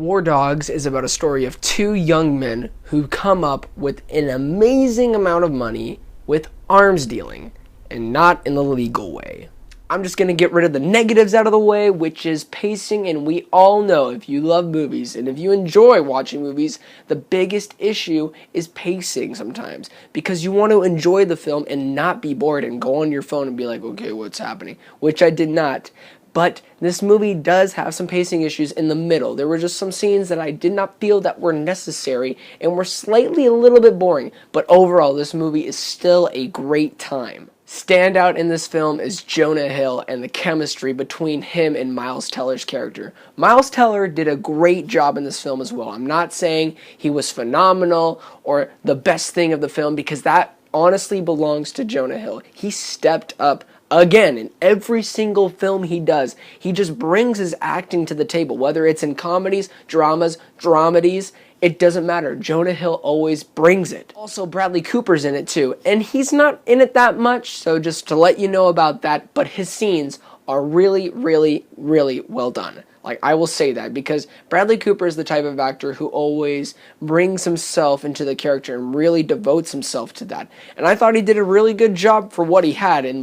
War Dogs is about a story of two young men who come up with an amazing amount of money with arms dealing, and not in the legal way. I'm just going to get rid of the negatives out of the way, which is pacing, and we all know if you love movies and if you enjoy watching movies, the biggest issue is pacing sometimes, because you want to enjoy the film and not be bored and go on your phone and be like, okay, what's happening? Which I did not. But this movie does have some pacing issues in the middle. There were just some scenes that I did not feel that were necessary and were slightly a little bit boring. But overall, this movie is still a great time. Standout in this film is Jonah Hill and the chemistry between him and Miles Teller's character. Miles Teller did a great job in this film as well. I'm not saying he was phenomenal or the best thing of the film, because that honestly belongs to Jonah Hill. He stepped up again, in every single film he does. He just brings his acting to the table, whether it's in comedies, dramas, dramedies, it doesn't matter. Jonah Hill always brings it. Also, Bradley Cooper's in it too, and he's not in it that much, so just to let you know about that, but his scenes are really, really, really well done. Like, I will say that, because Bradley Cooper is the type of actor who always brings himself into the character and really devotes himself to that. And I thought he did a really good job for what he had in,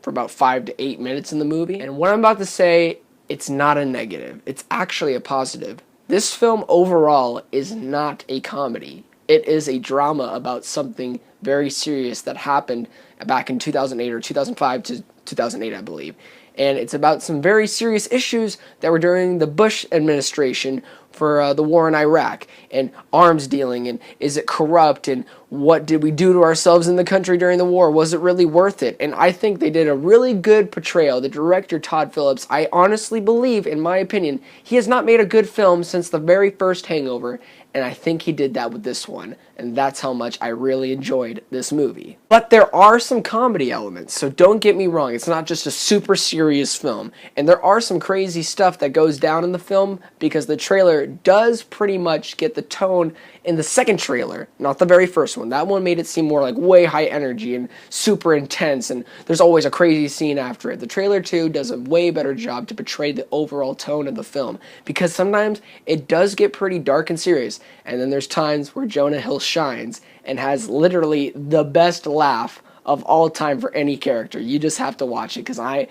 for about 5 to 8 minutes in the movie. And what I'm about to say, it's not a negative. It's actually a positive. This film overall is not a comedy. It is a drama about something very serious that happened back in 2008 or 2005 to 2008, I believe. And it's about some very serious issues that were during the Bush administration for the war in Iraq, and arms dealing, and is it corrupt, and what did we do to ourselves in the country during the war? Was it really worth it? And I think they did a really good portrayal. The director, Todd Phillips, I honestly believe, in my opinion, he has not made a good film since the very first Hangover, and I think he did that with this one, and that's how much I really enjoyed this movie. But there are some comedy elements, so don't get me wrong, it's not just a super serious film, and there are some crazy stuff that goes down in the film, because the trailer does pretty much get the tone in the second trailer, not the very first one. That one made it seem more like way high energy and super intense, and there's always a crazy scene after it. The trailer 2 does a way better job to portray the overall tone of the film, because sometimes it does get pretty dark and serious, and then there's times where Jonah Hill shines and has literally the best laugh of all time for any character. You just have to watch it, because I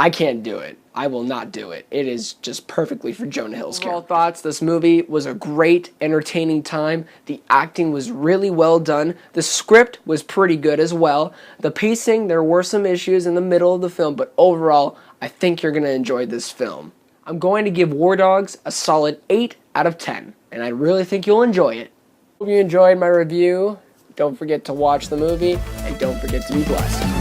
can't do it. I will not do it. It is just perfectly for Jonah Hill's character. Overall thoughts, this movie was a great, entertaining time. The acting was really well done. The script was pretty good as well. The pacing, there were some issues in the middle of the film, but overall, I think you're going to enjoy this film. I'm going to give War Dogs a solid 8 out of 10, and I really think you'll enjoy it. Hope you enjoyed my review. Don't forget to watch the movie, and don't forget to be blessed.